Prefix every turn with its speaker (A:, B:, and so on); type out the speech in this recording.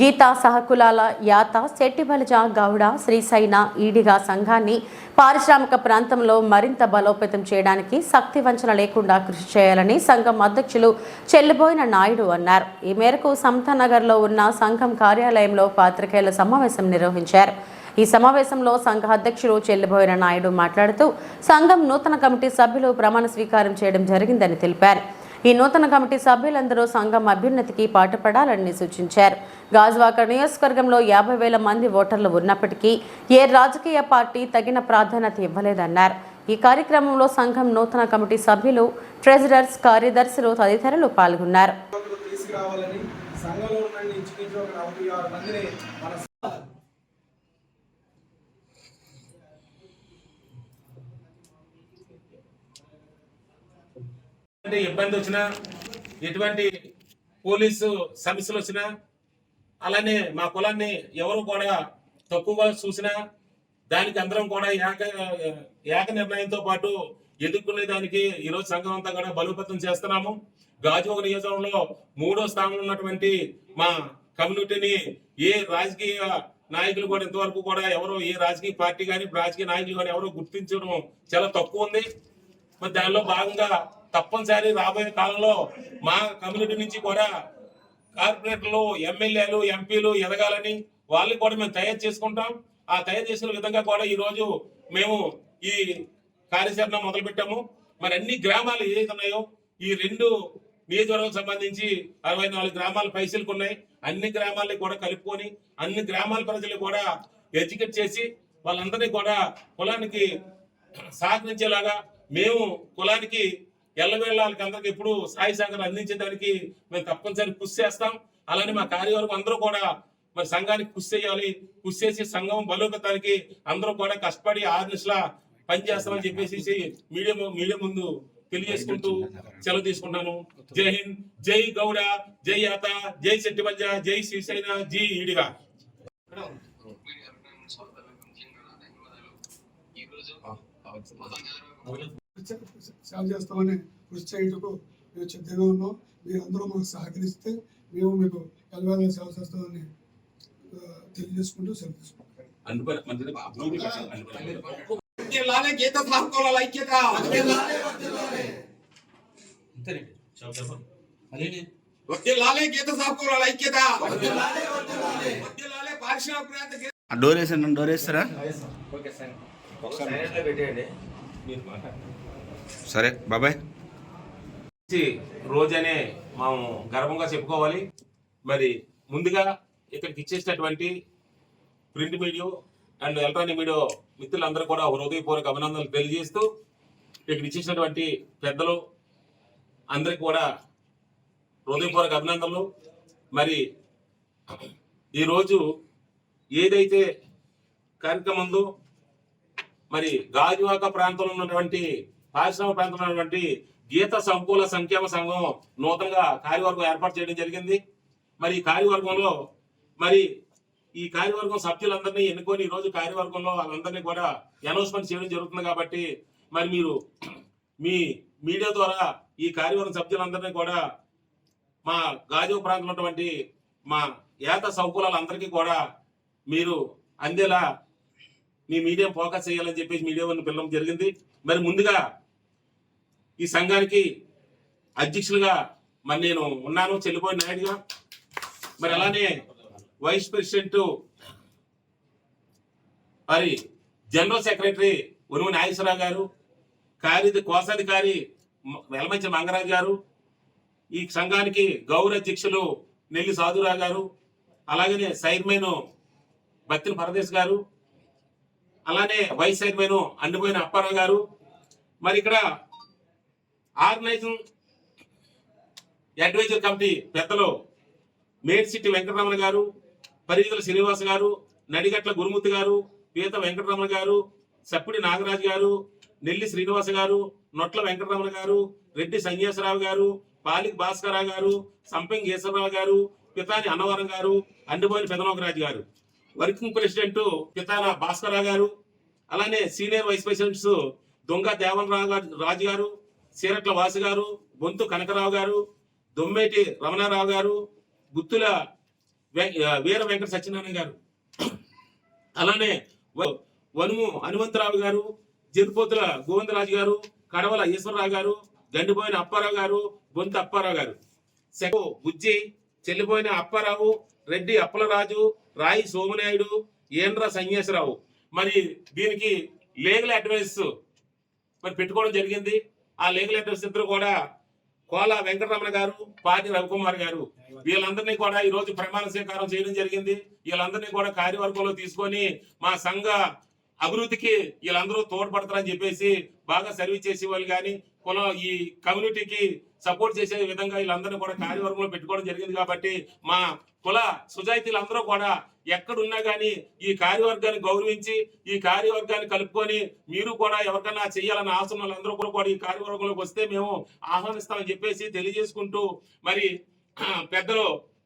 A: గీతా సహకులాల యాత శెట్టిబలజ గౌడ శ్రీశైన ఈడిగా సంఘాన్ని పారిశ్రామిక ప్రాంతంలో మరింత బలోపేతం చేయడానికి శక్తి వంచన లేకుండా కృషి చేయాలని సంఘం అధ్యక్షులు చెల్లిబోయిన నాయుడు అన్నారు. ఈ మేరకు సమతానగర్లో ఉన్న సంఘం కార్యాలయంలో పాత్రికేయుల సమావేశం నిర్వహించారు. ఈ సమావేశంలో సంఘ అధ్యక్షుడు చెల్లిబోయిన నాయుడు మాట్లాడుతూ సంఘం నూతన కమిటీ సభ్యులు ప్రమాణ స్వీకారం చేయడం జరిగిందని తెలిపారు. ఈ నూతన కమిటీ సభ్యులందరూ సంఘం అభ్యున్నతికి పాటుపడాలని సూచించారు. గాజువాక నియోజకవర్గంలో 50,000 మంది ఓటర్లు ఉన్నప్పటికీ ఏ రాజకీయ పార్టీ తగిన ప్రాధాన్యత ఇవ్వలేదన్నారు. ఈ కార్యక్రమంలో సంఘం నూతన కమిటీ సభ్యులు, ట్రెజరర్స్, కార్యదర్శులు తదితరులు పాల్గొన్నారు.
B: ఇబ్బంది వచ్చినా, ఎటువంటి పోలీసు సమస్యలు వచ్చినా, అలానే మా కులాన్ని ఎవరు కూడా తక్కువగా చూసినా దానికి అందరం కూడా ఏక నిర్ణయంతో పాటు ఎదుర్కొనే దానికి ఈరోజు సంఘం అంతా కూడా బలోపేతం చేస్తున్నాము. గాజువాక నియోజకవర్గంలో 3వ స్థానంలో ఉన్నటువంటి మా కమ్యూనిటీని ఏ రాజకీయ నాయకులు కూడా ఇంతవరకు కూడా ఎవరో ఏ రాజకీయ పార్టీ కానీ రాజకీయ నాయకులు కానీ ఎవరో గుర్తించడం చాలా తక్కువ ఉంది. మరి దానిలో భాగంగా తప్పనిసరి రాబోయే కాలంలో మా కమ్యూనిటీ నుంచి కూడా కార్పొరేటర్లు, ఎమ్మెల్యేలు, ఎంపీలు ఎదగాలని వాళ్ళని కూడా మేము తయారు చేసుకుంటాం. ఆ తయారు చేసిన విధంగా కూడా ఈ రోజు మేము ఈ కార్యాచరణ మొదలు పెట్టాము. మరి అన్ని గ్రామాలు ఏదైతే ఉన్నాయో ఈ 2 నియోజకవర్గాలకు సంబంధించి 64 గ్రామాల పైసలకు ఉన్నాయి. అన్ని గ్రామాలని కూడా కలుపుకొని అన్ని గ్రామాల ప్రజలు కూడా ఎడ్యుకేట్ చేసి వాళ్ళందరినీ కూడా కులానికి సహకరించేలాగా మేము కులానికి ఎల్లవేళ వాళ్ళకి అందరికి ఎప్పుడు సాయి సహకారం అందించడానికి మేము తప్పనిసరి కృషి చేస్తాం. అలానే మా కార్యవర్గం అందరూ కూడా మరి సంఘానికి కృషి చేయాలి. కృషి చేసి సంఘం బలోపేతానికి అందరూ కూడా కష్టపడి 6 నిమిషాల పనిచేస్తామని చెప్పేసి మీడియా ముందు తెలియజేసుకుంటూ సెలవు తీసుకుంటాను. జై హింద్, జై గౌడ, జై యాత, జై శెట్టిబల్జ, జై శ్రీశైన, జై ఈడిగా.
C: సేవ చేస్తామని కృషి చేయటకు మేము సిద్ధంగా ఉన్నాం. మీరందరూ మాకు సహకరిస్తే మేము మీకు ఎల్లవేళ సేవ చేస్తామని తెలియజేసుకుంటూ సెలవు తీసుకుంటాం.
D: డోరేస్తారా? సరే బాబాయ్.
B: రోజనే మనం గర్వంగా చెప్పుకోవాలి. మరి ముందుగా ఇక్కడికి ఇచ్చేసినటువంటి print media and electronic media మిత్రులందరూ కూడా హృదయపూర్వక అభినందనలు తెలియజేస్తూ ఇక్కడ ఇచ్చేసినటువంటి పెద్దలు అందరికి కూడా హృదయపూర్వక అభినందనలు. మరి ఈరోజు ఏదైతే కార్యక్రమం ఉందో మరి గాజువాక ప్రాంతంలో ఉన్నటువంటి పారిశ్రామిక ప్రాంతంలో ఉన్నటువంటి గీత సంకుల సంక్షేమ సంఘం నూతనంగా కార్యవర్గం ఏర్పాటు చేయడం జరిగింది. మరి ఈ కార్యవర్గంలో ఈ కార్యవర్గం సభ్యులందరినీ ఎన్నుకొని ఈరోజు కార్యవర్గంలో వాళ్ళందరినీ కూడా అనౌన్స్మెంట్ చేయడం జరుగుతుంది. కాబట్టి మరి మీరు మీ మీడియా ద్వారా ఈ కార్యవర్గం సభ్యులందరినీ కూడా మా గాజువాక ప్రాంతంలో ఉన్నటువంటి మా ఏత సంకులాలందరికీ కూడా మీరు అందేలా మీ మీడియా ఫోకస్ చేయాలని చెప్పేసి మీడియా పిలవడం జరిగింది. మరి ముందుగా ఈ సంఘానికి అధ్యక్షులుగా మరి నేను ఉన్నాను, చెల్లిబోయిన నాయుడుగా. మరి అలానే వైస్ ప్రెసిడెంట్ మరి జనరల్ సెక్రటరీ ఉనుమ నాగేశ్వరరావు గారు, కోశాధికారి వెలమంచి మంగరాజు గారు, ఈ సంఘానికి గౌరవ అధ్యక్షులు నెల్లి సాధురావు గారు, అలాగనే చైర్మన్ బత్తిన పరదేశ్ గారు, అలానే వైస్ చైర్మన్ అండిపోయిన అప్పారావు గారు. మరి ఇక్కడ ఆర్గనైజింగ్ అడ్వైజర్ కమిటీ పెద్దలు మేడ్సిట్టి వెంకటరమణ గారు, పరిగిదల శ్రీనివాస్ గారు, నడిగట్ల గురుమూర్తి గారు, పీత వెంకటరమణ గారు, సప్పిడి నాగరాజు గారు, నెల్లి శ్రీనివాస గారు, నొట్ల వెంకటరమణ గారు, రెడ్డి సంజేశ్వరరావు గారు, పాలిక్ భాస్కరరావు గారు, సంపంగి ఈశ్వరరావు గారు, పితాని అన్నవరం గారు, అండిపోయిన పెదనోకరాజు గారు, వర్కింగ్ ప్రెసిడెంట్ పితాన భాస్కరరావు గారు, అలానే సీనియర్ వైస్ ప్రెసిడెంట్స్ దొంగ దేవన్ రాజు గారు, సీరట్ల వాసు గారు, బొంతు కనకరావు గారు, దొమ్మేటి రమణారావు గారు, గుత్తుల వీర వెంకట సత్యనారాయణ గారు, అలానే వనుము హనుమంతరావు గారు, జరుపోతుల గోవిందరాజు గారు, కడవల ఈశ్వరరావు గారు, గండిపోయిన అప్పారావు గారు, బొంత అప్పారావు గారు, బుజ్జి, చెల్లిపోయిన అప్పారావు, రెడ్డి అప్పలరాజు, రాయి సోమనాయుడు, ఏండ్ర సంగేశ్వరరావు. మరి దీనికి లీగల్ అడ్వైస్ మరి పెట్టుకోవడం జరిగింది. ఆ లీగల్ అడ్వైస్ ఇద్దరు కూడా కోల వెంకటరమణ గారు, పాటి రవికుమార్ గారు, వీళ్ళందరినీ కూడా ఈ రోజు ప్రమాణ స్వీకారం చేయడం జరిగింది. వీళ్ళందరినీ కూడా కార్యవర్గంలో తీసుకొని మా సంఘ అభివృద్ధికి వీళ్ళందరూ తోడ్పడతారని చెప్పేసి బాగా సర్వీస్ చేసే వాళ్ళు కానీ కులం ఈ కమ్యూనిటీకి సపోర్ట్ చేసే విధంగా వీళ్ళందరినీ కూడా కార్యవర్గంలో పెట్టుకోవడం జరిగింది. కాబట్టి మా కుల సుజాయితీలందరూ కూడా ఎక్కడున్నా కానీ ఈ కార్యవర్గాన్ని గౌరవించి ఈ కార్యవర్గాన్ని కలుపుకొని మీరు కూడా ఎవరికన్నా చేయాలని ఆశ ఉన్న వాళ్ళందరూ కూడా ఈ కార్యవర్గంలోకి వస్తే మేము ఆహ్వానిస్తామని చెప్పేసి తెలియజేసుకుంటూ మరి పెద్దలు